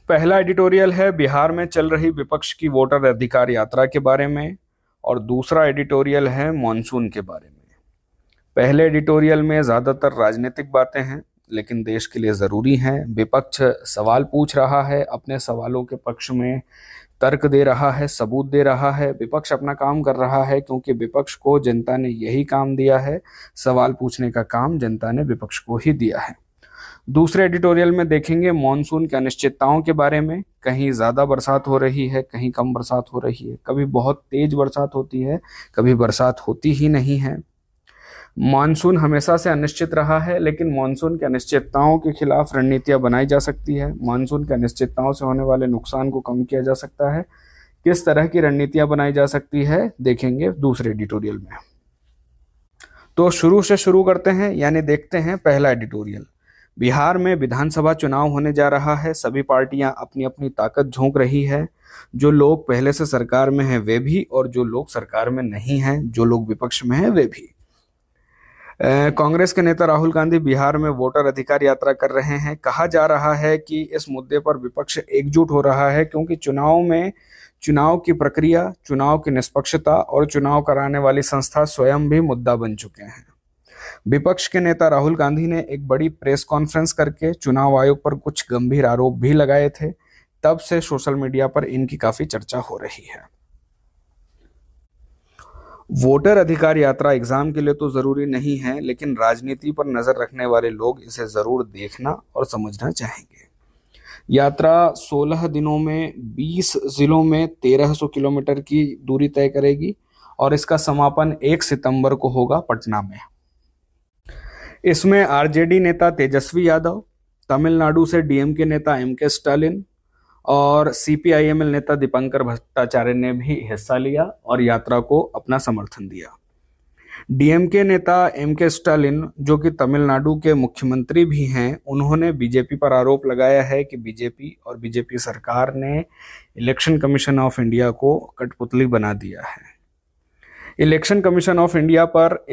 पहला एडिटोरियल है बिहार में चल रही विपक्ष की वोटर अधिकार यात्रा के बारे में और दूसरा एडिटोरियल है मॉनसून के बारे में। पहले एडिटोरियल में ज्यादातर राजनीतिक बातें हैं लेकिन देश के लिए जरूरी हैं। विपक्ष सवाल पूछ रहा है, अपने सवालों के पक्ष में तर्क दे रहा है, सबूत दे रहा है। विपक्ष अपना काम कर रहा है क्योंकि विपक्ष को जनता ने यही काम दिया है। सवाल पूछने का काम जनता ने विपक्ष को ही दिया है। दूसरे एडिटोरियल में देखेंगे मॉनसून की अनिश्चितताओं के बारे में। कहीं ज्यादा बरसात हो रही है, कहीं कम बरसात हो रही है, कभी बहुत तेज बरसात होती है, कभी बरसात होती ही नहीं है। मॉनसून हमेशा से अनिश्चित रहा है लेकिन मॉनसून की अनिश्चितताओं के खिलाफ रणनीतियां बनाई जा सकती है। मॉनसून की अनिश्चितताओं से होने वाले नुकसान को कम किया जा सकता है। किस तरह की रणनीतियां बनाई जा सकती है देखेंगे दूसरे एडिटोरियल में। तो शुरू से शुरू करते हैं, यानी देखते हैं पहला एडिटोरियल। बिहार में विधानसभा चुनाव होने जा रहा है। सभी पार्टियां अपनी अपनी ताकत झोंक रही है। जो लोग पहले से सरकार में हैं वे भी, और जो लोग सरकार में नहीं हैं, जो लोग विपक्ष में हैं वे भी। कांग्रेस के नेता राहुल गांधी बिहार में वोटर अधिकार यात्रा कर रहे हैं। कहा जा रहा है कि इस मुद्दे पर विपक्ष एकजुट हो रहा है क्योंकि चुनाव की प्रक्रिया, चुनाव की निष्पक्षता और चुनाव कराने वाली संस्था स्वयं भी मुद्दा बन चुके हैं। विपक्ष के नेता राहुल गांधी ने एक बड़ी प्रेस कॉन्फ्रेंस करके चुनाव आयोग पर कुछ गंभीर आरोप भी लगाए थे। तब से सोशल मीडिया पर इनकी काफी चर्चा हो रही है। वोटर अधिकार यात्रा एग्जाम के लिए तो जरूरी नहीं है लेकिन राजनीति पर नजर रखने वाले लोग इसे जरूर देखना और समझना चाहेंगे। यात्रा 16 दिनों में 20 जिलों में 1300 किलोमीटर की दूरी तय करेगी और इसका समापन 1 सितंबर को होगा पटना में। इसमें आरजेडी नेता तेजस्वी यादव, तमिलनाडु से डीएमके नेता एमके स्टालिन और सीपीआईएमएल नेता दीपंकर भट्टाचार्य ने भी हिस्सा लिया और यात्रा को अपना समर्थन दिया। डीएमके नेता एमके स्टालिन, जो कि तमिलनाडु के मुख्यमंत्री भी हैं, उन्होंने बीजेपी पर आरोप लगाया है कि बीजेपी और बीजेपी सरकार ने इलेक्शन कमीशन ऑफ इंडिया को कठपुतली बना दिया है। इलेक्शन कमीशन ऑफ इंडिया पर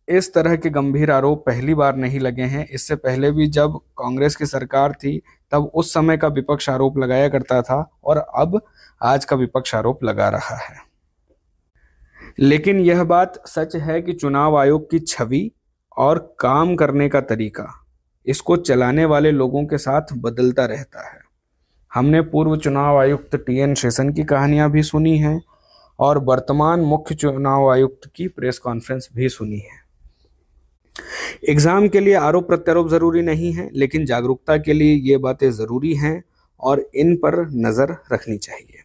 इस तरह के गंभीर आरोप पहली बार नहीं लगे हैं। इससे पहले भी जब कांग्रेस की सरकार थी तब उस समय का विपक्ष आरोप लगाया करता था और अब आज का विपक्ष आरोप लगा रहा है। लेकिन यह बात सच है कि चुनाव आयोग की छवि और काम करने का तरीका इसको चलाने वाले लोगों के साथ बदलता रहता है। हमने पूर्व चुनाव आयुक्त टीएन शेषन की कहानियां भी सुनी हैं और वर्तमान मुख्य चुनाव आयुक्त की प्रेस कॉन्फ्रेंस भी सुनी है। एग्जाम के लिए आरोप प्रत्यारोप जरूरी नहीं है लेकिन जागरूकता के लिए ये बातें जरूरी हैं और इन पर नजर रखनी चाहिए।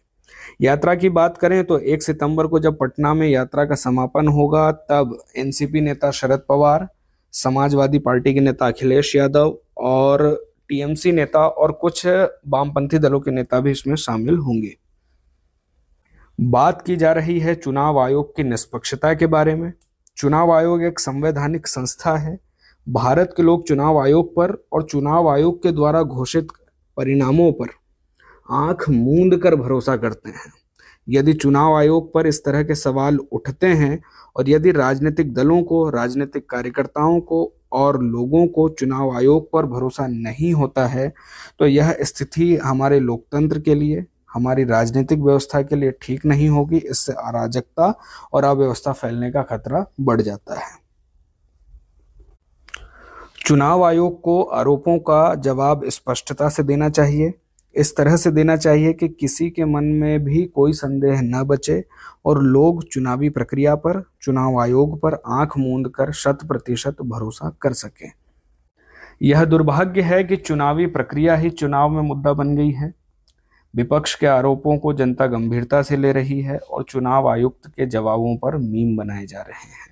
यात्रा की बात करें तो 1 सितंबर को जब पटना में यात्रा का समापन होगा तब एनसीपी नेता शरद पवार, समाजवादी पार्टी के नेता अखिलेश यादव और टीएमसी नेता और कुछ वामपंथी दलों के नेता भी इसमें शामिल होंगे। बात की जा रही है चुनाव आयोग की निष्पक्षता के बारे में। चुनाव आयोग एक संवैधानिक संस्था है। भारत के लोग चुनाव आयोग पर और चुनाव आयोग के द्वारा घोषित परिणामों पर आंख मूंद कर भरोसा करते हैं। यदि चुनाव आयोग पर इस तरह के सवाल उठते हैं और यदि राजनीतिक दलों को, राजनीतिक कार्यकर्ताओं को और लोगों को चुनाव आयोग पर भरोसा नहीं होता है तो यह स्थिति हमारे लोकतंत्र के लिए, हमारी राजनीतिक व्यवस्था के लिए ठीक नहीं होगी। इससे अराजकता और अव्यवस्था फैलने का खतरा बढ़ जाता है। चुनाव आयोग को आरोपों का जवाब स्पष्टता से देना चाहिए। इस तरह से देना चाहिए कि किसी के मन में भी कोई संदेह न बचे और लोग चुनावी प्रक्रिया पर, चुनाव आयोग पर आंख मूंद कर 100% भरोसा कर सकें। यह दुर्भाग्य है कि चुनावी प्रक्रिया ही चुनाव में मुद्दा बन गई है। विपक्ष के आरोपों को जनता गंभीरता से ले रही है और चुनाव आयुक्त के जवाबों पर मीम बनाए जा रहे हैं।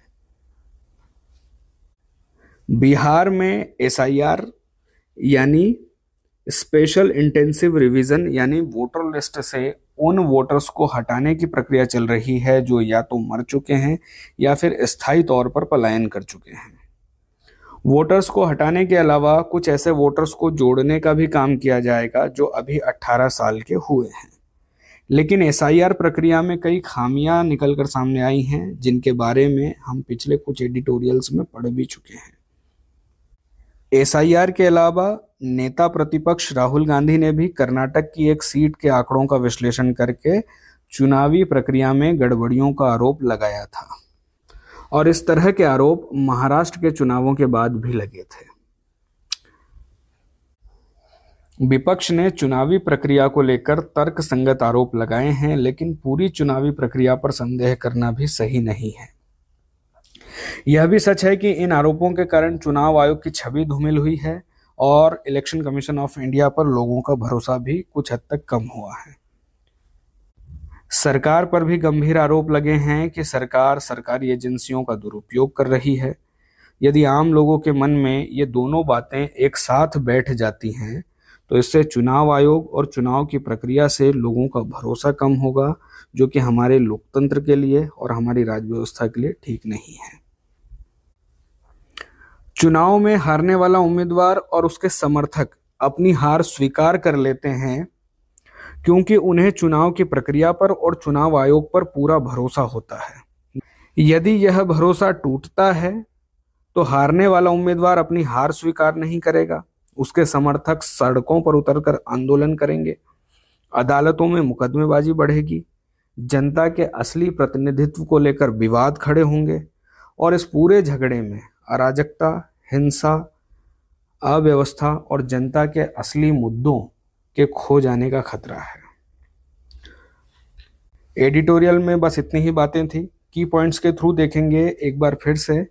बिहार में एसआईआर यानी स्पेशल इंटेंसिव रिवीजन यानी वोटर लिस्ट से उन वोटर्स को हटाने की प्रक्रिया चल रही है जो या तो मर चुके हैं या फिर स्थायी तौर पर पलायन कर चुके हैं। वोटर्स को हटाने के अलावा कुछ ऐसे वोटर्स को जोड़ने का भी काम किया जाएगा जो अभी 18 साल के हुए हैं। लेकिन एसआईआर प्रक्रिया में कई खामियां निकलकर सामने आई हैं जिनके बारे में हम पिछले कुछ एडिटोरियल्स में पढ़ भी चुके हैं। एसआईआर के अलावा नेता प्रतिपक्ष राहुल गांधी ने भी कर्नाटक की एक सीट के आंकड़ों का विश्लेषण करके चुनावी प्रक्रिया में गड़बड़ियों का आरोप लगाया था और इस तरह के आरोप महाराष्ट्र के चुनावों के बाद भी लगे थे। विपक्ष ने चुनावी प्रक्रिया को लेकर तर्कसंगत आरोप लगाए हैं, लेकिन पूरी चुनावी प्रक्रिया पर संदेह करना भी सही नहीं है। यह भी सच है कि इन आरोपों के कारण चुनाव आयोग की छवि धूमिल हुई है और इलेक्शन कमीशन ऑफ इंडिया पर लोगों का भरोसा भी कुछ हद तक कम हुआ है। सरकार पर भी गंभीर आरोप लगे हैं कि सरकार सरकारी एजेंसियों का दुरुपयोग कर रही है। यदि आम लोगों के मन में ये दोनों बातें एक साथ बैठ जाती हैं तो इससे चुनाव आयोग और चुनाव की प्रक्रिया से लोगों का भरोसा कम होगा, जो कि हमारे लोकतंत्र के लिए और हमारी राज्य व्यवस्था के लिए ठीक नहीं है। चुनाव में हारने वाला उम्मीदवार और उसके समर्थक अपनी हार स्वीकार कर लेते हैं क्योंकि उन्हें चुनाव की प्रक्रिया पर और चुनाव आयोग पर पूरा भरोसा होता है। यदि यह भरोसा टूटता है तो हारने वाला उम्मीदवार अपनी हार स्वीकार नहीं करेगा, उसके समर्थक सड़कों पर उतरकर आंदोलन करेंगे, अदालतों में मुकदमेबाजी बढ़ेगी, जनता के असली प्रतिनिधित्व को लेकर विवाद खड़े होंगे और इस पूरे झगड़े में अराजकता, हिंसा, अव्यवस्था और जनता के असली मुद्दों के खो जाने का खतरा है। एडिटोरियल में बस इतनी ही बातें थी। की पॉइंट्स के थ्रू देखेंगे एक बार फिर से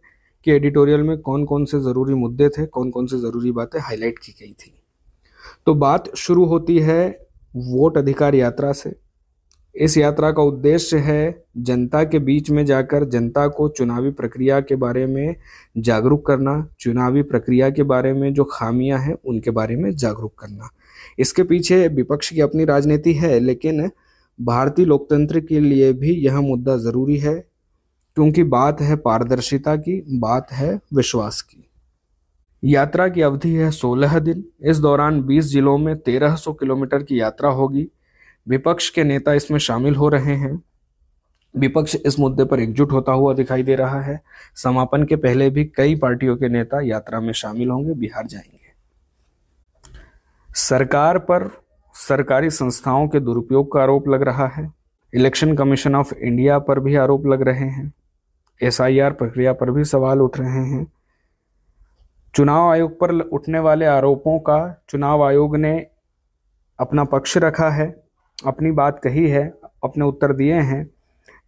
कि एडिटोरियल में कौन कौन से ज़रूरी मुद्दे थे, कौन कौन से ज़रूरी बातें हाईलाइट की गई थी। तो बात शुरू होती है वोट अधिकार यात्रा से। इस यात्रा का उद्देश्य है जनता के बीच में जाकर जनता को चुनावी प्रक्रिया के बारे में जागरूक करना, चुनावी प्रक्रिया के बारे में जो खामियां हैं उनके बारे में जागरूक करना। इसके पीछे विपक्ष की अपनी राजनीति है, लेकिन भारतीय लोकतंत्र के लिए भी यह मुद्दा ज़रूरी है क्योंकि बात है पारदर्शिता की, बात है विश्वास की। यात्रा की अवधि है 16 दिन। इस दौरान 20 जिलों में 1300 किलोमीटर की यात्रा होगी। विपक्ष के नेता इसमें शामिल हो रहे हैं। विपक्ष इस मुद्दे पर एकजुट होता हुआ दिखाई दे रहा है। समापन के पहले भी कई पार्टियों के नेता यात्रा में शामिल होंगे, बिहार जाएंगे। सरकार पर सरकारी संस्थाओं के दुरुपयोग का आरोप लग रहा है। इलेक्शन कमीशन ऑफ इंडिया पर भी आरोप लग रहे हैं। SIR प्रक्रिया पर भी सवाल उठ रहे हैं। चुनाव आयोग पर उठने वाले आरोपों का चुनाव आयोग ने अपना पक्ष रखा है, अपनी बात कही है, अपने उत्तर दिए हैं।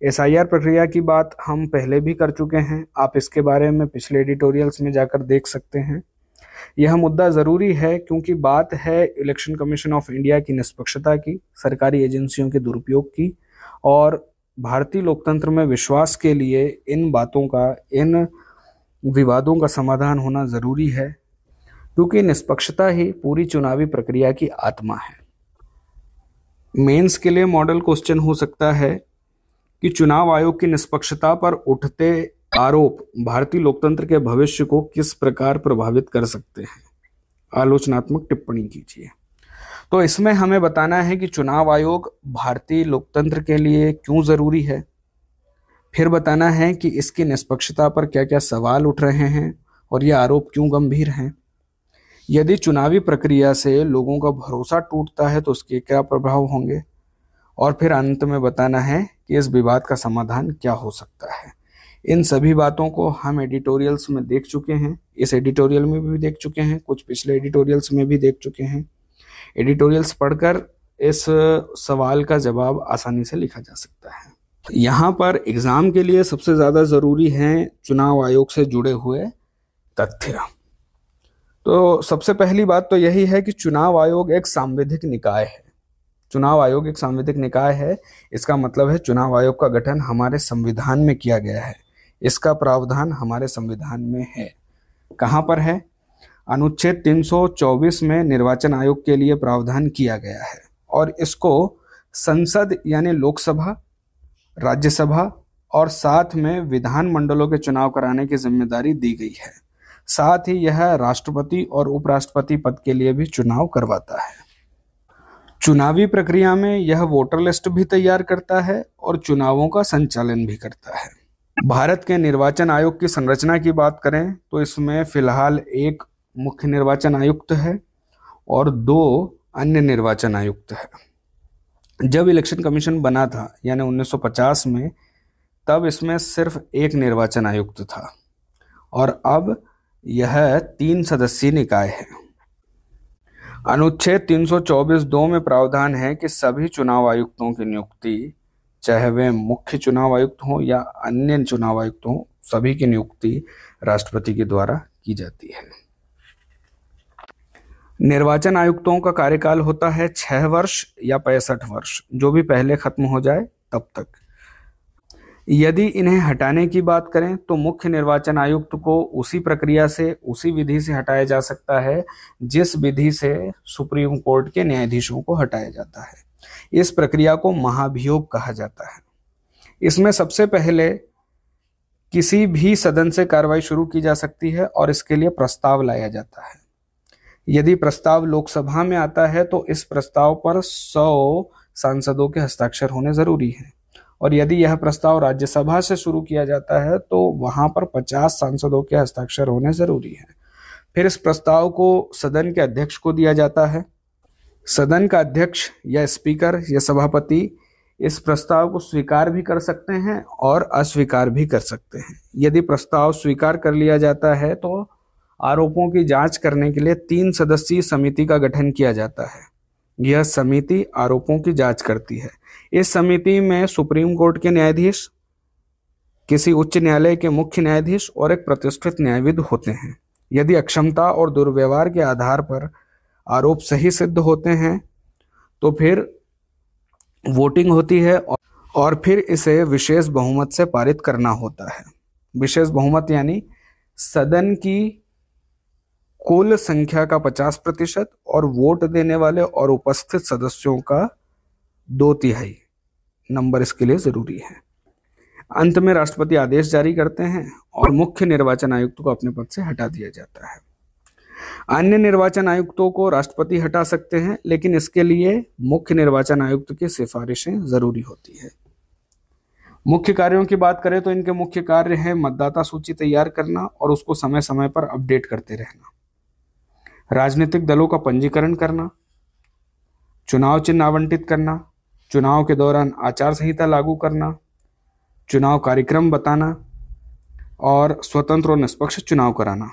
SIR प्रक्रिया की बात हम पहले भी कर चुके हैं, आप इसके बारे में पिछले एडिटोरियल्स में जाकर देख सकते हैं। यह मुद्दा ज़रूरी है क्योंकि बात है इलेक्शन कमीशन ऑफ इंडिया की निष्पक्षता की, सरकारी एजेंसियों के दुरुपयोग की और भारतीय लोकतंत्र में विश्वास के लिए इन बातों का, इन विवादों का समाधान होना ज़रूरी है क्योंकि निष्पक्षता ही पूरी चुनावी प्रक्रिया की आत्मा है। मेंस के लिए मॉडल क्वेश्चन हो सकता है कि चुनाव आयोग की निष्पक्षता पर उठते आरोप भारतीय लोकतंत्र के भविष्य को किस प्रकार प्रभावित कर सकते हैं। आलोचनात्मक टिप्पणी कीजिए। तो इसमें हमें बताना है कि चुनाव आयोग भारतीय लोकतंत्र के लिए क्यों ज़रूरी है, फिर बताना है कि इसकी निष्पक्षता पर क्या क्या सवाल उठ रहे हैं और ये आरोप क्यों गंभीर हैं। यदि चुनावी प्रक्रिया से लोगों का भरोसा टूटता है तो उसके क्या प्रभाव होंगे, और फिर अंत में बताना है कि इस विवाद का समाधान क्या हो सकता है। इन सभी बातों को हम एडिटोरियल्स में देख चुके हैं, इस एडिटोरियल में भी देख चुके हैं, कुछ पिछले एडिटोरियल्स में भी देख चुके हैं। एडिटोरियल्स पढ़कर इस सवाल का जवाब आसानी से लिखा जा सकता है। यहाँ पर एग्जाम के लिए सबसे ज़्यादा ज़रूरी हैं चुनाव आयोग से जुड़े हुए तथ्य। तो सबसे पहली बात तो यही है कि चुनाव आयोग एक सांविधिक निकाय है। चुनाव आयोग एक सांविधिक निकाय है, इसका मतलब है चुनाव आयोग का गठन हमारे संविधान में किया गया है, इसका प्रावधान हमारे संविधान में है। कहाँ पर है? अनुच्छेद 324 में निर्वाचन आयोग के लिए प्रावधान किया गया है और इसको संसद यानी लोकसभा, राज्यसभा और साथ में विधान मंडलों के चुनाव कराने की जिम्मेदारी दी गई है। साथ ही यह राष्ट्रपति और उपराष्ट्रपति पद के लिए भी चुनाव करवाता है। चुनावी प्रक्रिया में यह वोटर लिस्ट भी तैयार करता है और चुनावों का संचालन भी करता है। भारत के निर्वाचन आयोग की संरचना की बात करें तो इसमें फिलहाल एक मुख्य निर्वाचन आयुक्त है और 2 अन्य निर्वाचन आयुक्त है। जब इलेक्शन कमीशन बना था यानी 1950 में, तब इसमें सिर्फ 1 निर्वाचन आयुक्त था और अब यह 3 सदस्यीय निकाय है। अनुच्छेद 324(2) में प्रावधान है कि सभी चुनाव आयुक्तों की नियुक्ति, चाहे वे मुख्य चुनाव आयुक्त हों या अन्य चुनाव आयुक्त हों, सभी की नियुक्ति राष्ट्रपति के द्वारा की जाती है। निर्वाचन आयुक्तों का कार्यकाल होता है 6 वर्ष या 65 वर्ष, जो भी पहले खत्म हो जाए तब तक। यदि इन्हें हटाने की बात करें तो मुख्य निर्वाचन आयुक्त को उसी प्रक्रिया से, उसी विधि से हटाया जा सकता है जिस विधि से सुप्रीम कोर्ट के न्यायाधीशों को हटाया जाता है। इस प्रक्रिया को महाभियोग कहा जाता है। इसमें सबसे पहले किसी भी सदन से कार्रवाई शुरू की जा सकती है और इसके लिए प्रस्ताव लाया जाता है। यदि प्रस्ताव लोकसभा में आता है तो इस प्रस्ताव पर 100 सांसदों के हस्ताक्षर होने जरूरी है, और यदि यह प्रस्ताव राज्यसभा से शुरू किया जाता है तो वहां पर 50 सांसदों के हस्ताक्षर होने जरूरी है। फिर इस प्रस्ताव को सदन के अध्यक्ष को दिया जाता है। सदन का अध्यक्ष या स्पीकर या सभापति इस प्रस्ताव को स्वीकार भी कर सकते हैं और अस्वीकार भी कर सकते हैं। यदि प्रस्ताव स्वीकार कर लिया जाता है तो आरोपों की जांच करने के लिए 3 सदस्यीय समिति का गठन किया जाता है। यह समिति आरोपों की जांच करती है। इस समिति में सुप्रीम कोर्ट के न्यायाधीश, किसी उच्च न्यायालय के मुख्य न्यायाधीश और एक प्रतिष्ठित न्यायविद होते हैं। यदि अक्षमता और दुर्व्यवहार के आधार पर आरोप सही सिद्ध होते हैं तो फिर वोटिंग होती है और फिर इसे विशेष बहुमत से पारित करना होता है। विशेष बहुमत यानी सदन की कुल संख्या का 50% और वोट देने वाले और उपस्थित सदस्यों का 2/3 नंबर इसके लिए जरूरी है। अंत में राष्ट्रपति आदेश जारी करते हैं और मुख्य निर्वाचन आयुक्त को अपने पद से हटा दिया जाता है। अन्य निर्वाचन आयुक्तों को राष्ट्रपति हटा सकते हैं, लेकिन इसके लिए मुख्य निर्वाचन आयुक्त की सिफारिशें जरूरी होती है। मुख्य कार्यों की बात करें तो इनके मुख्य कार्य है मतदाता सूची तैयार करना और उसको समय समय पर अपडेट करते रहना, राजनीतिक दलों का पंजीकरण करना, चुनाव चिन्ह आवंटित करना, चुनाव के दौरान आचार संहिता लागू करना, चुनाव कार्यक्रम बताना और स्वतंत्र और निष्पक्ष चुनाव कराना।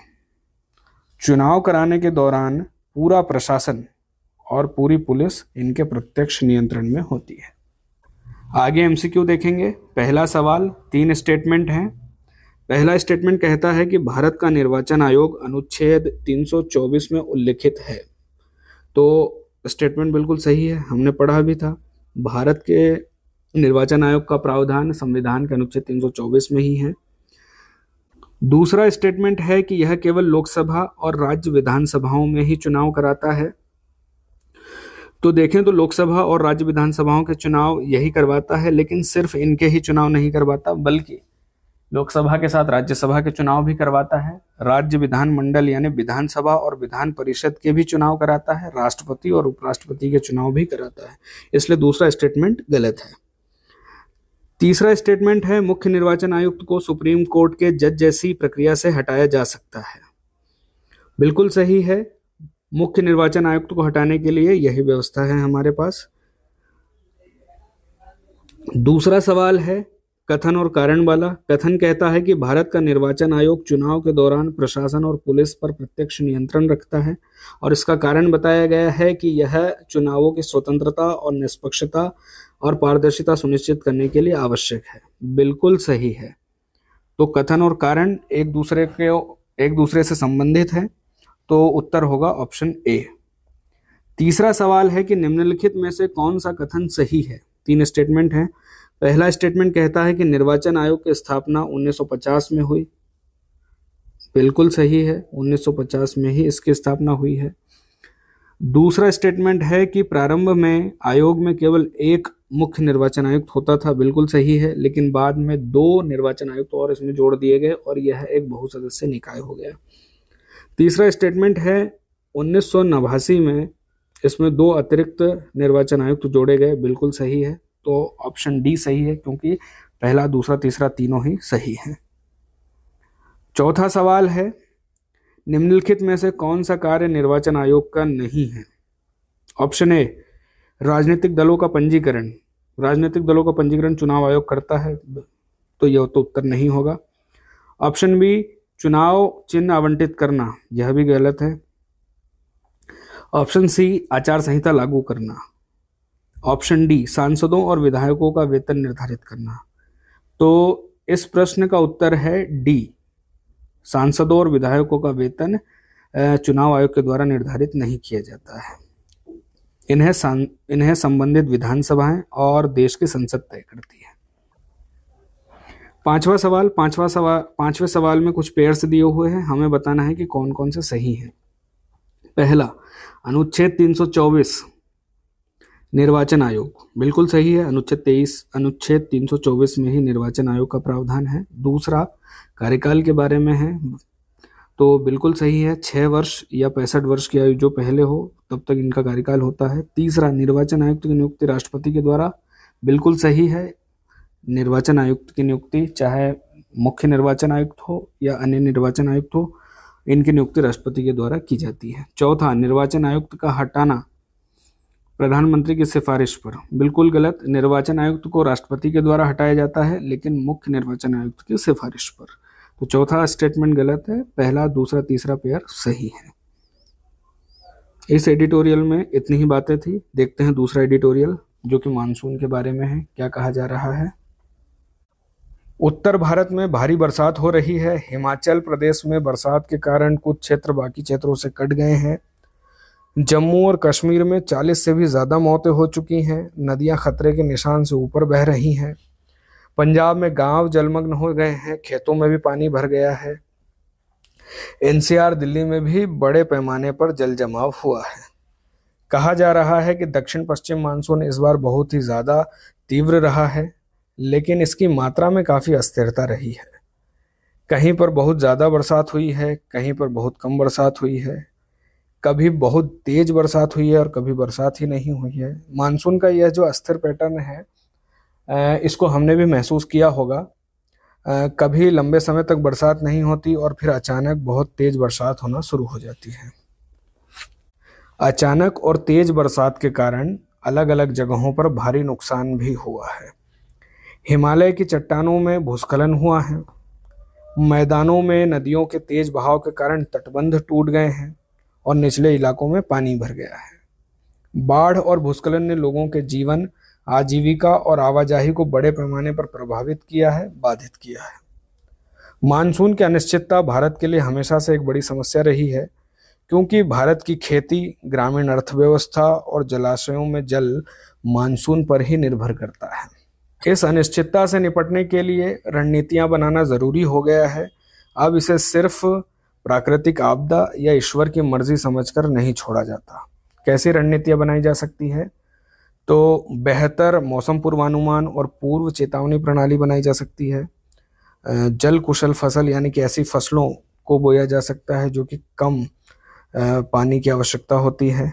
चुनाव कराने के दौरान पूरा प्रशासन और पूरी पुलिस इनके प्रत्यक्ष नियंत्रण में होती है। आगे एमसीक्यू देखेंगे। पहला सवाल 3 स्टेटमेंट हैं। पहला स्टेटमेंट कहता है कि भारत का निर्वाचन आयोग अनुच्छेद 324 में उल्लिखित है। तो स्टेटमेंट बिल्कुल सही है, हमने पढ़ा भी था। भारत के निर्वाचन आयोग का प्रावधान संविधान के अनुच्छेद 324 में ही है। दूसरा स्टेटमेंट है कि यह केवल लोकसभा और राज्य विधानसभाओं में ही चुनाव कराता है। तो देखें तो लोकसभा और राज्य विधानसभाओं के चुनाव यही करवाता है, लेकिन सिर्फ इनके ही चुनाव नहीं करवाता, बल्कि लोकसभा के साथ राज्यसभा के चुनाव भी करवाता है। राज्य विधानमंडल यानी विधानसभा और विधान परिषद के भी चुनाव कराता है। राष्ट्रपति और उपराष्ट्रपति के चुनाव भी कराता है। इसलिए दूसरा स्टेटमेंट गलत है। तीसरा स्टेटमेंट है मुख्य निर्वाचन आयुक्त को सुप्रीम कोर्ट के जज जैसी प्रक्रिया से हटाया जा सकता है। बिल्कुल सही है। मुख्य निर्वाचन आयुक्त को हटाने के लिए यही व्यवस्था है हमारे पास। दूसरा सवाल है कथन और कारण वाला। कथन कहता है कि भारत का निर्वाचन आयोग चुनाव के दौरान प्रशासन और पुलिस पर प्रत्यक्ष नियंत्रण रखता है और इसका कारण बताया गया है कि यह चुनावों की स्वतंत्रता और निष्पक्षता और पारदर्शिता सुनिश्चित करने के लिए आवश्यक है। बिल्कुल सही है। तो कथन और कारण एक दूसरे से संबंधित है, तो उत्तर होगा ऑप्शन ए। तीसरा सवाल है कि निम्नलिखित में से कौन सा कथन सही है। 3 स्टेटमेंट हैं। पहला स्टेटमेंट कहता है कि निर्वाचन आयोग की स्थापना 1950 में हुई। बिल्कुल सही है, 1950 में ही इसकी स्थापना हुई है। दूसरा स्टेटमेंट है कि प्रारंभ में आयोग में केवल एक मुख्य निर्वाचन आयुक्त होता था। बिल्कुल सही है, लेकिन बाद में 2 निर्वाचन आयुक्त और इसमें जोड़ दिए गए और यह एक बहुसदस्यीय निकाय हो गया। तीसरा स्टेटमेंट है 1989 में इसमें 2 अतिरिक्त निर्वाचन आयुक्त जोड़े गए। बिल्कुल सही है, तो ऑप्शन डी सही है, क्योंकि पहला, दूसरा, तीसरा तीनों ही सही है। चौथा सवाल है निम्नलिखित में से कौन सा कार्य निर्वाचन आयोग का नहीं है? ऑप्शन ए, राजनीतिक दलों का पंजीकरण। राजनीतिक दलों का पंजीकरण चुनाव आयोग करता है, तो यह तो उत्तर नहीं होगा। ऑप्शन बी, चुनाव चिन्ह आवंटित करना, यह भी गलत है। ऑप्शन सी, आचार संहिता लागू करना। ऑप्शन डी, सांसदों और विधायकों का वेतन निर्धारित करना। तो इस प्रश्न का उत्तर है डी, सांसदों और विधायकों का वेतन चुनाव आयोग के द्वारा निर्धारित नहीं किया जाता है। इन्हें संबंधित विधानसभाएं और देश की संसद तय करती है। पांचवा सवाल में कुछ पेयर्स दिए हुए हैं, हमें बताना है कि कौन कौन से सही हैं। पहला, अनुच्छेद 324 निर्वाचन आयोग, बिल्कुल सही है। अनुच्छेद 324 में ही निर्वाचन आयोग का प्रावधान है। दूसरा, कार्यकाल के बारे में है, तो बिल्कुल सही है। 6 वर्ष या 65 वर्ष की आयु जो पहले हो तब तक इनका कार्यकाल होता है। तीसरा, निर्वाचन आयुक्त की नियुक्ति राष्ट्रपति के द्वारा, बिल्कुल सही है। निर्वाचन आयुक्त की नियुक्ति चाहे मुख्य निर्वाचन आयुक्त हो या अन्य निर्वाचन आयुक्त हो, इनकी नियुक्ति राष्ट्रपति के द्वारा की जाती है। चौथा, निर्वाचन आयुक्त का हटाना प्रधानमंत्री की सिफारिश पर, बिल्कुल गलत। निर्वाचन आयुक्त को राष्ट्रपति के द्वारा हटाया जाता है, लेकिन मुख्य निर्वाचन आयुक्त की सिफारिश पर। तो चौथा स्टेटमेंट गलत है। पहला, दूसरा, तीसरा पेयर सही है। इस एडिटोरियल में इतनी ही बातें थी। देखते हैं दूसरा एडिटोरियल जो कि मानसून के बारे में है। क्या कहा जा रहा है? उत्तर भारत में भारी बरसात हो रही है। हिमाचल प्रदेश में बरसात के कारण कुछ क्षेत्र बाकी क्षेत्रों से कट गए हैं। जम्मू और कश्मीर में 40 से भी ज़्यादा मौतें हो चुकी हैं। नदियां खतरे के निशान से ऊपर बह रही हैं। पंजाब में गांव जलमग्न हो गए हैं, खेतों में भी पानी भर गया है। एनसीआर दिल्ली में भी बड़े पैमाने पर जल जमाव हुआ है। कहा जा रहा है कि दक्षिण पश्चिम मानसून इस बार बहुत ही ज़्यादा तीव्र रहा है, लेकिन इसकी मात्रा में काफ़ी अस्थिरता रही है। कहीं पर बहुत ज़्यादा बरसात हुई है, कहीं पर बहुत कम बरसात हुई है, कभी बहुत तेज बरसात हुई है और कभी बरसात ही नहीं हुई है। मानसून का यह जो अस्थिर पैटर्न है, इसको हमने भी महसूस किया होगा। कभी लंबे समय तक बरसात नहीं होती और फिर अचानक बहुत तेज बरसात होना शुरू हो जाती है। अचानक और तेज बरसात के कारण अलग अलग जगहों पर भारी नुकसान भी हुआ है। हिमालय की चट्टानों में भूस्खलन हुआ है। मैदानों में नदियों के तेज बहाव के कारण तटबंध टूट गए हैं और निचले इलाकों में पानी भर गया है। बाढ़ और भूस्खलन ने लोगों के जीवन, आजीविका और आवाजाही को बड़े पैमाने पर प्रभावित किया है, बाधित किया है। मानसून की अनिश्चितता भारत के लिए हमेशा से एक बड़ी समस्या रही है, क्योंकि भारत की खेती, ग्रामीण अर्थव्यवस्था और जलाशयों में जल मानसून पर ही निर्भर करता है। इस अनिश्चितता से निपटने के लिए रणनीतियां बनाना जरूरी हो गया है। अब इसे सिर्फ प्राकृतिक आपदा या ईश्वर की मर्जी समझकर नहीं छोड़ा जाता। कैसी रणनीतियां बनाई जा सकती है? तो बेहतर मौसम पूर्वानुमान और पूर्व चेतावनी प्रणाली बनाई जा सकती है। जल कुशल फसल यानी कि ऐसी फसलों को बोया जा सकता है जो कि कम पानी की आवश्यकता होती है।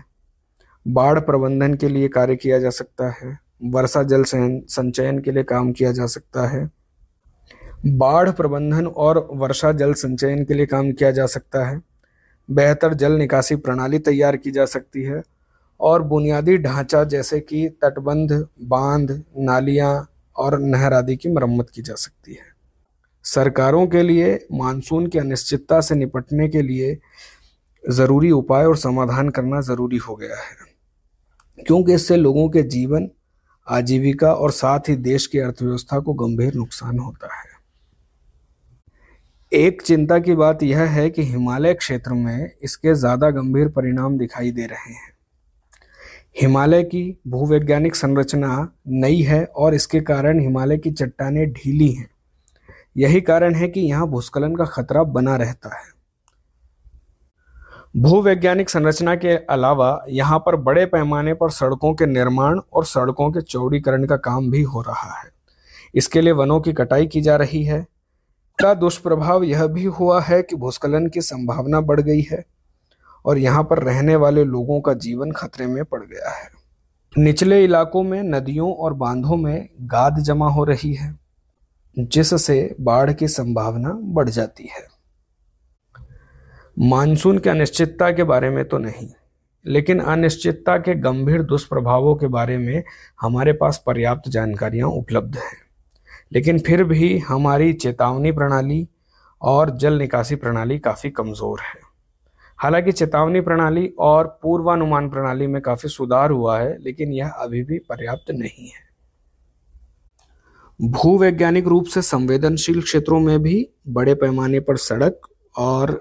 बाढ़ प्रबंधन के लिए कार्य किया जा सकता है। वर्षा जल संचयन के लिए काम किया जा सकता है। बाढ़ प्रबंधन और वर्षा जल संचयन के लिए काम किया जा सकता है। बेहतर जल निकासी प्रणाली तैयार की जा सकती है और बुनियादी ढांचा जैसे कि तटबंध, बांध, नालियां और नहर आदि की मरम्मत की जा सकती है। सरकारों के लिए मानसून की अनिश्चितता से निपटने के लिए जरूरी उपाय और समाधान करना जरूरी हो गया है, क्योंकि इससे लोगों के जीवन, आजीविका और साथ ही देश की अर्थव्यवस्था को गंभीर नुकसान होता है। एक चिंता की बात यह है कि हिमालय क्षेत्र में इसके ज्यादा गंभीर परिणाम दिखाई दे रहे हैं। हिमालय की भूवैज्ञानिक संरचना नई है और इसके कारण हिमालय की चट्टानें ढीली हैं। यही कारण है कि यहाँ भूस्खलन का खतरा बना रहता है। भूवैज्ञानिक संरचना के अलावा यहाँ पर बड़े पैमाने पर सड़कों के निर्माण और सड़कों के चौड़ीकरण का काम भी हो रहा है। इसके लिए वनों की कटाई की जा रही है। का दुष्प्रभाव यह भी हुआ है कि भूस्खलन की संभावना बढ़ गई है और यहाँ पर रहने वाले लोगों का जीवन खतरे में पड़ गया है। निचले इलाकों में नदियों और बांधों में गाद जमा हो रही है, जिससे बाढ़ की संभावना बढ़ जाती है। मानसून की अनिश्चितता के बारे में तो नहीं, लेकिन अनिश्चितता के गंभीर दुष्प्रभावों के बारे में हमारे पास पर्याप्त जानकारियां उपलब्ध हैं। लेकिन फिर भी हमारी चेतावनी प्रणाली और जल निकासी प्रणाली काफ़ी कमज़ोर है। हालांकि चेतावनी प्रणाली और पूर्वानुमान प्रणाली में काफ़ी सुधार हुआ है, लेकिन यह अभी भी पर्याप्त नहीं है। भूवैज्ञानिक रूप से संवेदनशील क्षेत्रों में भी बड़े पैमाने पर सड़क और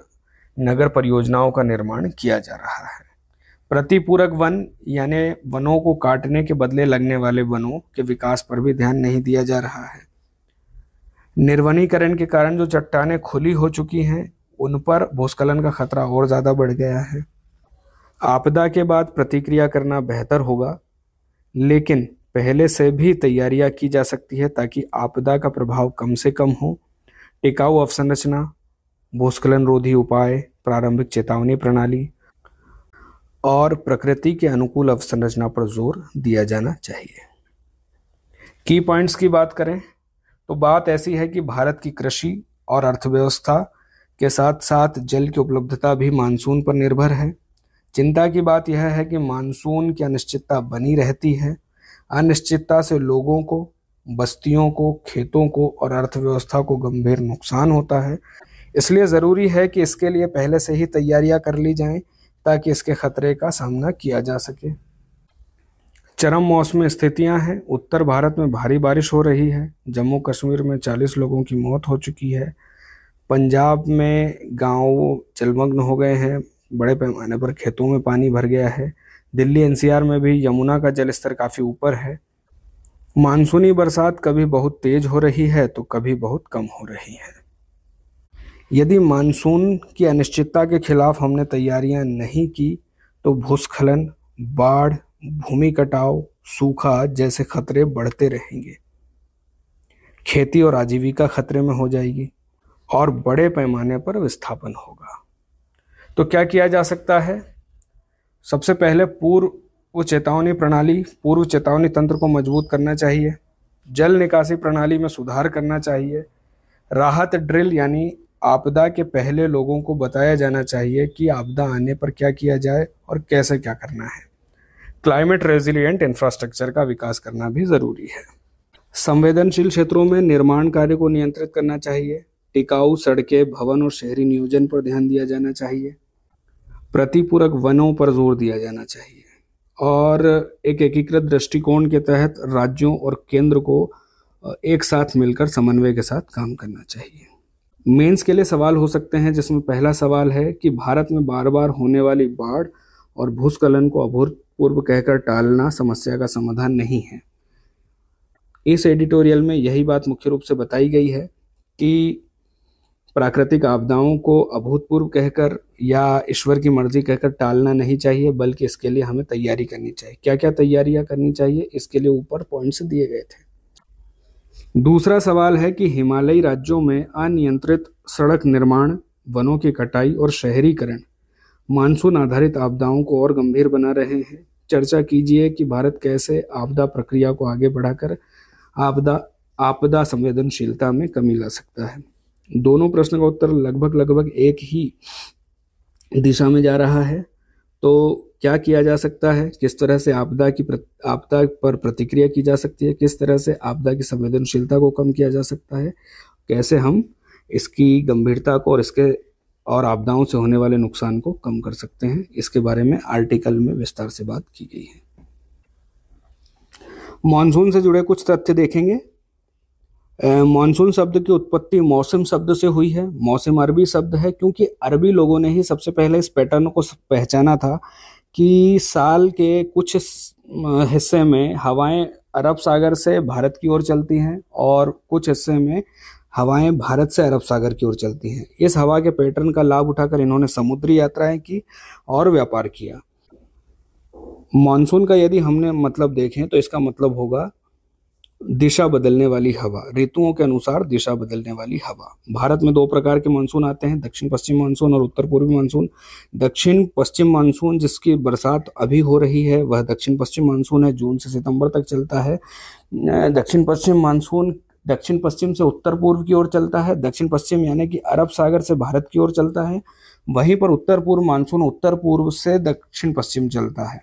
नगर परियोजनाओं का निर्माण किया जा रहा है। प्रतिपूरक वन यानी वनों को काटने के बदले लगने वाले वनों के विकास पर भी ध्यान नहीं दिया जा रहा है। निर्वनीकरण के कारण जो चट्टानें खुली हो चुकी हैं, उन पर भूस्खलन का खतरा और ज़्यादा बढ़ गया है। आपदा के बाद प्रतिक्रिया करना बेहतर होगा, लेकिन पहले से भी तैयारियां की जा सकती है ताकि आपदा का प्रभाव कम से कम हो। टिकाऊ अवसंरचना, भूस्खलन रोधी उपाय, प्रारंभिक चेतावनी प्रणाली और प्रकृति के अनुकूल अवसंरचना पर जोर दिया जाना चाहिए। की पॉइंट्स की बात करें तो बात ऐसी है कि भारत की कृषि और अर्थव्यवस्था के साथ साथ जल की उपलब्धता भी मानसून पर निर्भर है। चिंता की बात यह है कि मानसून की अनिश्चितता बनी रहती है। अनिश्चितता से लोगों को, बस्तियों को, खेतों को और अर्थव्यवस्था को गंभीर नुकसान होता है। इसलिए ज़रूरी है कि इसके लिए पहले से ही तैयारियां कर ली जाएं ताकि इसके खतरे का सामना किया जा सके। चरम मौसमी स्थितियां हैं। उत्तर भारत में भारी बारिश हो रही है। जम्मू कश्मीर में 40 लोगों की मौत हो चुकी है। पंजाब में गांव जलमग्न हो गए हैं। बड़े पैमाने पर खेतों में पानी भर गया है। दिल्ली एनसीआर में भी यमुना का जलस्तर काफ़ी ऊपर है। मानसूनी बरसात कभी बहुत तेज हो रही है तो कभी बहुत कम हो रही है। यदि मानसून की अनिश्चितता के खिलाफ हमने तैयारियां नहीं की तो भूस्खलन, बाढ़, भूमि कटाव, सूखा जैसे खतरे बढ़ते रहेंगे। खेती और आजीविका खतरे में हो जाएगी और बड़े पैमाने पर विस्थापन होगा। तो क्या किया जा सकता है? सबसे पहले पूर्व चेतावनी प्रणाली, पूर्व चेतावनी तंत्र को मजबूत करना चाहिए। जल निकासी प्रणाली में सुधार करना चाहिए। राहत ड्रिल यानी आपदा के पहले लोगों को बताया जाना चाहिए कि आपदा आने पर क्या किया जाए और कैसे क्या करना है। क्लाइमेट रेजिलिएंट इंफ्रास्ट्रक्चर का विकास करना भी जरूरी है। संवेदनशील क्षेत्रों में निर्माण कार्य को नियंत्रित करना चाहिए। टिकाऊ सड़कें, भवन और शहरी नियोजन पर ध्यान दिया जाना चाहिए। प्रतिपूरक वनों पर जोर दिया जाना चाहिए और एक एकीकृत दृष्टिकोण के तहत राज्यों और केंद्र को एक साथ मिलकर समन्वय के साथ काम करना चाहिए। मेंस के लिए सवाल हो सकते हैं, जिसमें पहला सवाल है कि भारत में बार बार होने वाली बाढ़ और भूस्खलन को अभूतपूर्व कहकर टालना समस्या का समाधान नहीं है। इस एडिटोरियल में यही बात मुख्य रूप से बताई गई है कि प्राकृतिक आपदाओं को अभूतपूर्व कहकर या ईश्वर की मर्जी कहकर टालना नहीं चाहिए, बल्कि इसके लिए हमें तैयारी करनी चाहिए। क्या क्या तैयारियां करनी चाहिए, इसके लिए ऊपर पॉइंट्स दिए गए थे। दूसरा सवाल है कि हिमालयी राज्यों में अनियंत्रित सड़क निर्माण, वनों की कटाई और शहरीकरण मानसून आधारित आपदाओं को और गंभीर बना रहे हैं। चर्चा कीजिए कि भारत कैसे आपदा प्रक्रिया को आगे बढ़ाकर आपदा संवेदनशीलता में कमी ला सकता है। दोनों प्रश्न का उत्तर लगभग एक ही दिशा में जा रहा है। तो क्या किया जा सकता है, किस तरह से आपदा पर प्रतिक्रिया की जा सकती है, किस तरह से आपदा की संवेदनशीलता को कम किया जा सकता है, कैसे हम इसकी गंभीरता को और आपदाओं से होने वाले नुकसान को कम कर सकते हैं, इसके बारे में आर्टिकल में विस्तार से बात की गई है। मॉनसून से जुड़े कुछ तथ्य देखेंगे। मॉनसून शब्द की उत्पत्ति मौसम शब्द से हुई है। मौसम अरबी शब्द है, क्योंकि अरबी लोगों ने ही सबसे पहले इस पैटर्न को पहचाना था कि साल के कुछ हिस्से में हवाएं अरब सागर से भारत की ओर चलती हैं और कुछ हिस्से में हवाएं भारत से अरब सागर की ओर चलती हैं। इस हवा के पैटर्न का लाभ उठाकर इन्होंने समुद्री यात्राएं की और व्यापार किया। मॉनसून का यदि हमने मतलब देखें तो इसका मतलब होगा दिशा बदलने वाली हवा, ऋतुओं के अनुसार दिशा बदलने वाली हवा। भारत में दो प्रकार के मानसून आते हैं, दक्षिण पश्चिम मानसून और उत्तर पूर्वी मानसून। दक्षिण पश्चिम मानसून जिसकी बरसात अभी हो रही है वह दक्षिण पश्चिम मानसून है, जून से सितंबर तक चलता है। दक्षिण पश्चिम मानसून दक्षिण पश्चिम से उत्तर पूर्व की ओर चलता है। दक्षिण पश्चिम यानी कि अरब सागर से भारत की ओर चलता है। वहीं पर उत्तर पूर्व मानसून उत्तर पूर्व से दक्षिण पश्चिम चलता है,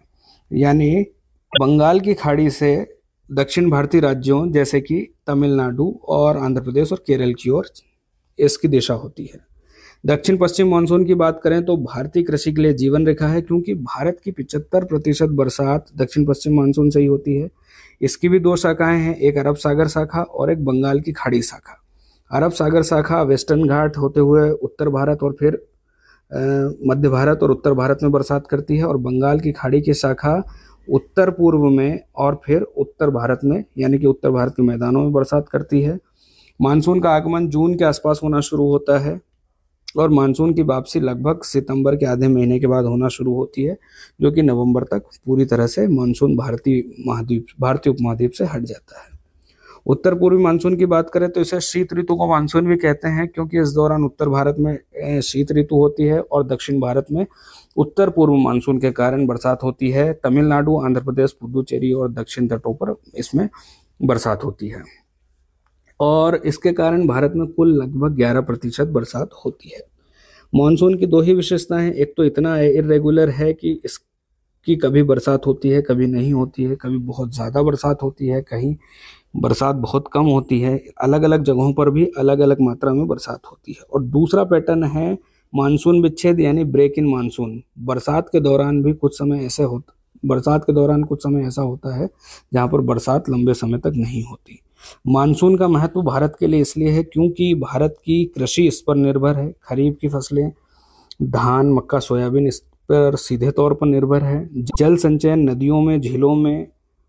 यानी बंगाल की खाड़ी से दक्षिण भारतीय राज्यों जैसे कि तमिलनाडु और आंध्र प्रदेश और केरल की ओर इसकी दिशा होती है। दक्षिण पश्चिम मानसून की बात करें तो भारतीय कृषि के लिए जीवन रेखा है, क्योंकि भारत की 75% बरसात दक्षिण पश्चिम मानसून से ही होती है। इसकी भी दो शाखाएं हैं, एक अरब सागर शाखा और एक बंगाल की खाड़ी शाखा। अरब सागर शाखा वेस्टर्न घाट होते हुए उत्तर भारत और फिर मध्य भारत और उत्तर भारत में बरसात करती है, और बंगाल की खाड़ी की शाखा उत्तर पूर्व में और फिर उत्तर भारत में, यानी कि उत्तर भारत के मैदानों में बरसात करती है। मानसून का आगमन जून के आसपास होना शुरू होता है और मानसून की वापसी लगभग सितंबर के आधे महीने के बाद होना शुरू होती है, जो कि नवंबर तक पूरी तरह से मानसून भारतीय उपमहाद्वीप से हट जाता है। उत्तर पूर्वी मानसून की बात करें तो इसे शीत ऋतु का मानसून भी कहते हैं, क्योंकि इस दौरान उत्तर भारत में शीत ऋतु होती है और दक्षिण भारत में उत्तर पूर्व मानसून के कारण बरसात होती है। तमिलनाडु, आंध्र प्रदेश, पुदुचेरी और दक्षिण तटों पर इसमें बरसात होती है, और इसके कारण भारत में कुल लगभग 11% बरसात होती है। मानसून की दो ही विशेषताएं हैं, एक तो इतना इरेगुलर है कि इसकी कभी बरसात होती है कभी नहीं होती है, कभी बहुत ज़्यादा बरसात होती है, कहीं बरसात बहुत कम होती है, अलग अलग जगहों पर भी अलग अलग मात्रा में बरसात होती है। और दूसरा पैटर्न है मानसून विच्छेद, यानी ब्रेक इन मानसून। बरसात के दौरान कुछ समय ऐसा होता है जहां पर बरसात लंबे समय तक नहीं होती। मानसून का महत्व भारत के लिए इसलिए है क्योंकि भारत की कृषि इस पर निर्भर है। खरीफ की फसलें धान, मक्का, सोयाबीन इस पर सीधे तौर पर निर्भर है। जल संचयन नदियों में, झीलों में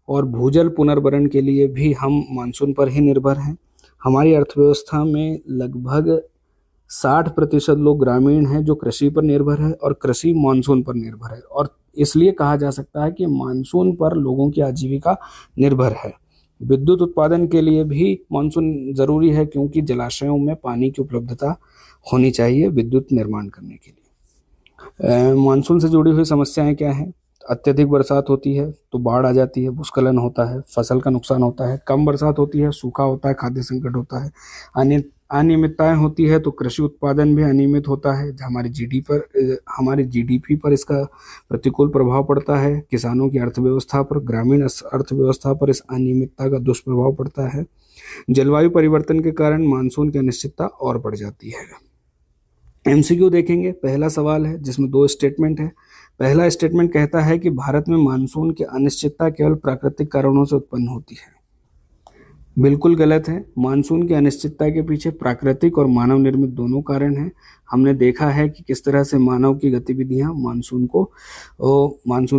और भूजल पुनर्भरण के लिए भी हम मानसून पर ही निर्भर हैं। हमारी अर्थव्यवस्था में लगभग 60% लोग ग्रामीण हैं जो कृषि पर निर्भर है, और कृषि मानसून पर निर्भर है, और इसलिए कहा जा सकता है कि मानसून पर लोगों की आजीविका निर्भर है। विद्युत उत्पादन के लिए भी मानसून जरूरी है, क्योंकि जलाशयों में पानी की उपलब्धता होनी चाहिए विद्युत निर्माण करने के लिए। मानसून से जुड़ी हुई समस्याएं क्या हैं? अत्यधिक बरसात होती है तो बाढ़ आ जाती है, भूस्खलन होता है, फसल का नुकसान होता है। कम बरसात होती है, सूखा होता है, खाद्य संकट होता है। अनियमितताएं होती है तो कृषि उत्पादन भी अनियमित होता है, हमारी जीडीपी पर इसका प्रतिकूल प्रभाव पड़ता है। किसानों की अर्थव्यवस्था पर, ग्रामीण अर्थव्यवस्था पर इस अनियमितता का दुष्प्रभाव पड़ता है। जलवायु परिवर्तन के कारण मानसून की अनिश्चितता और बढ़ जाती है। एमसीक्यू देखेंगे। पहला सवाल है जिसमें 2 स्टेटमेंट है। पहला स्टेटमेंट कहता है कि भारत में मानसून की अनिश्चितता केवल प्राकृतिक कारणों से उत्पन्न होती है। बिल्कुल गलत है। मानसून की अनिश्चितता के पीछे प्राकृतिक और मानव निर्मित दोनों कारण हैं। हमने देखा है कि किस तरह से मानव की गतिविधियां मानसून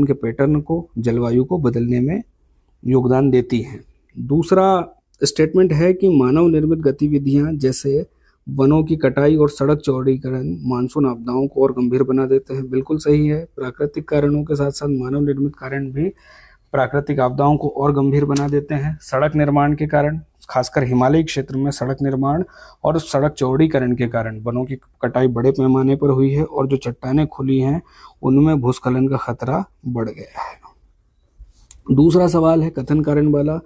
के पैटर्न को, जलवायु को बदलने में योगदान देती हैं। दूसरा स्टेटमेंट है कि मानव निर्मित गतिविधियां जैसे वनों की कटाई और सड़क चौड़ीकरण मानसून आपदाओं को और गंभीर बना देते हैं। बिल्कुल सही है। प्राकृतिक कारणों के साथ साथ मानव निर्मित कारण भी प्राकृतिक आपदाओं को और गंभीर बना देते हैं। सड़क निर्माण के कारण, खासकर हिमालयी क्षेत्र में सड़क निर्माण और सड़क चौड़ीकरण के कारण वनों की कटाई बड़े पैमाने पर हुई है, और जो चट्टानें खुली हैं उनमें भूस्खलन का खतरा बढ़ गया है। दूसरा सवाल है कथन कारण वाला।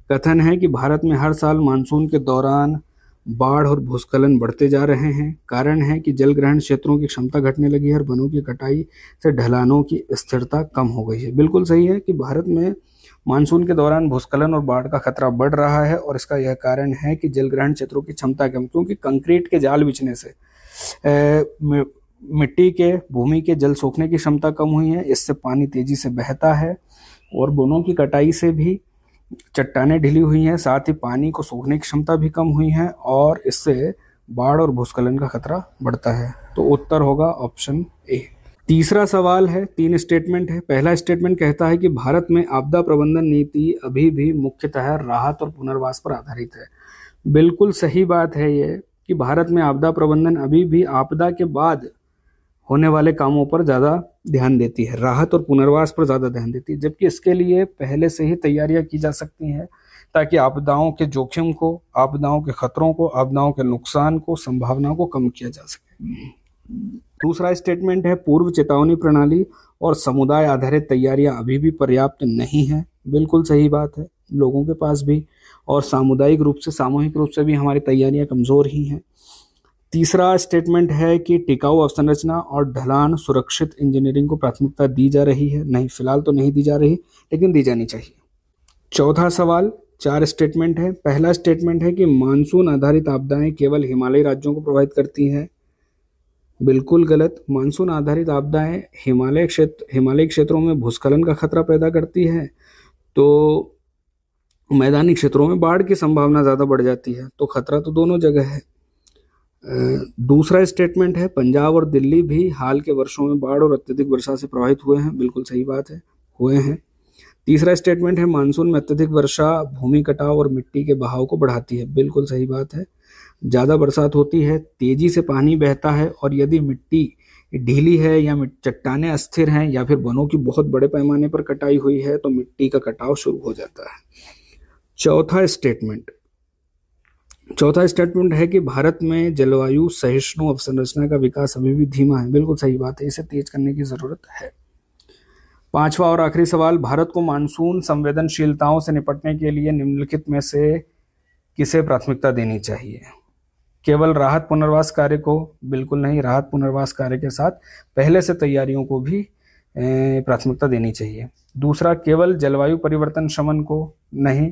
कथन है कि भारत में हर साल मानसून के दौरान बाढ़ और भूस्खलन बढ़ते जा रहे हैं। कारण है कि जल ग्रहण क्षेत्रों की क्षमता घटने लगी है और वनों की कटाई से ढलानों की स्थिरता कम हो गई है। बिल्कुल सही है कि भारत में मानसून के दौरान भूस्खलन और बाढ़ का खतरा बढ़ रहा है, और इसका यह कारण है कि जल ग्रहण क्षेत्रों की क्षमता कम, क्योंकि कंक्रीट के जाल बिछने से मिट्टी के, भूमि के जल सोखने की क्षमता कम हुई है। इससे पानी तेजी से बहता है, और वनों की कटाई से भी चट्टानें ढीली हुई हैं, साथ ही पानी को सोखने की क्षमता भी कम हुई है, और इससे बाढ़ और भूस्खलन का खतरा बढ़ता है। तो उत्तर होगा ऑप्शन ए। तीसरा सवाल है, 3 स्टेटमेंट है। पहला स्टेटमेंट कहता है कि भारत में आपदा प्रबंधन नीति अभी भी मुख्यतः राहत और पुनर्वास पर आधारित है। बिल्कुल सही बात है ये कि भारत में आपदा प्रबंधन अभी भी आपदा के बाद होने वाले कामों पर ज़्यादा ध्यान देती है, राहत और पुनर्वास पर ज़्यादा ध्यान देती है, जबकि इसके लिए पहले से ही तैयारियां की जा सकती हैं ताकि आपदाओं के जोखिम को, आपदाओं के खतरों को, आपदाओं के नुकसान को, संभावनाओं को कम किया जा सके। दूसरा स्टेटमेंट है पूर्व चेतावनी प्रणाली और समुदाय आधारित तैयारियां अभी भी पर्याप्त नहीं है। बिल्कुल सही बात है, लोगों के पास भी और सामुदायिक रूप से, सामूहिक रूप से भी हमारी तैयारियां कमज़ोर ही हैं। तीसरा स्टेटमेंट है कि टिकाऊ अवसंरचना और ढलान सुरक्षित इंजीनियरिंग को प्राथमिकता दी जा रही है। नहीं, फिलहाल तो नहीं दी जा रही, लेकिन दी जानी चाहिए। चौथा सवाल, 4 स्टेटमेंट है। पहला स्टेटमेंट है कि मानसून आधारित आपदाएं केवल हिमालयी राज्यों को प्रभावित करती हैं। बिल्कुल गलत। मानसून आधारित आपदाएं हिमालयी क्षेत्रों में भूस्खलन का खतरा पैदा करती है, तो मैदानी क्षेत्रों में बाढ़ की संभावना ज़्यादा बढ़ जाती है, तो खतरा तो दोनों जगह है। दूसरा स्टेटमेंट है, पंजाब और दिल्ली भी हाल के वर्षों में बाढ़ और अत्यधिक वर्षा से प्रभावित हुए हैं। बिल्कुल सही बात है, हुए हैं। तीसरा स्टेटमेंट है, मानसून में अत्यधिक वर्षा भूमि कटाव और मिट्टी के बहाव को बढ़ाती है। बिल्कुल सही बात है। ज़्यादा बरसात होती है, तेजी से पानी बहता है, और यदि मिट्टी ढीली है या चट्टानें अस्थिर हैं या फिर वनों की बहुत बड़े पैमाने पर कटाई हुई है, तो मिट्टी का कटाव शुरू हो जाता है। चौथा स्टेटमेंट है कि भारत में जलवायु सहिष्णु अवसंरचना का विकास अभी भी धीमा है। बिल्कुल सही बात है, इसे तेज करने की जरूरत है। पांचवा और आखिरी सवाल, भारत को मानसून संवेदनशीलताओं से निपटने के लिए निम्नलिखित में से किसे प्राथमिकता देनी चाहिए? केवल राहत पुनर्वास कार्य को? बिल्कुल नहीं, राहत पुनर्वास कार्य के साथ पहले से तैयारियों को भी प्राथमिकता देनी चाहिए। दूसरा, केवल जलवायु परिवर्तन शमन को? नहीं,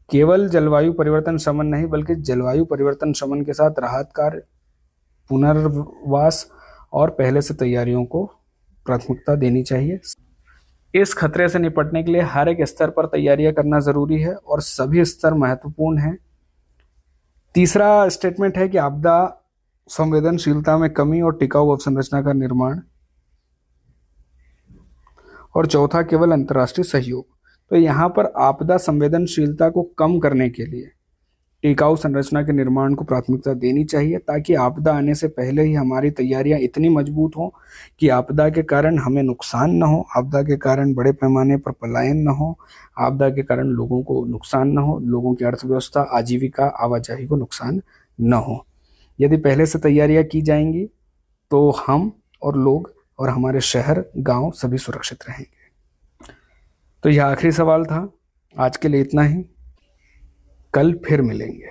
केवल जलवायु परिवर्तन शमन नहीं, बल्कि जलवायु परिवर्तन शमन के साथ राहत कार्य, पुनर्वास और पहले से तैयारियों को प्राथमिकता देनी चाहिए। इस खतरे से निपटने के लिए हर एक स्तर पर तैयारियां करना जरूरी है और सभी स्तर महत्वपूर्ण हैं। तीसरा स्टेटमेंट है कि आपदा संवेदनशीलता में कमी और टिकाऊ अवसंरचना का निर्माण। और चौथा, केवल अंतर्राष्ट्रीय सहयोग। तो यहाँ पर आपदा संवेदनशीलता को कम करने के लिए टिकाऊ संरचना के निर्माण को प्राथमिकता देनी चाहिए, ताकि आपदा आने से पहले ही हमारी तैयारियां इतनी मजबूत हों कि आपदा के कारण हमें नुकसान न हो, आपदा के कारण बड़े पैमाने पर पलायन न हो, आपदा के कारण लोगों को नुकसान न हो, लोगों की अर्थव्यवस्था, आजीविका, आवाजाही को नुकसान न हो। यदि पहले से तैयारियां की जाएंगी तो हम और लोग और हमारे शहर, गांव सभी सुरक्षित रहेंगे। तो यह आखिरी सवाल था। आज के लिए इतना ही, कल फिर मिलेंगे।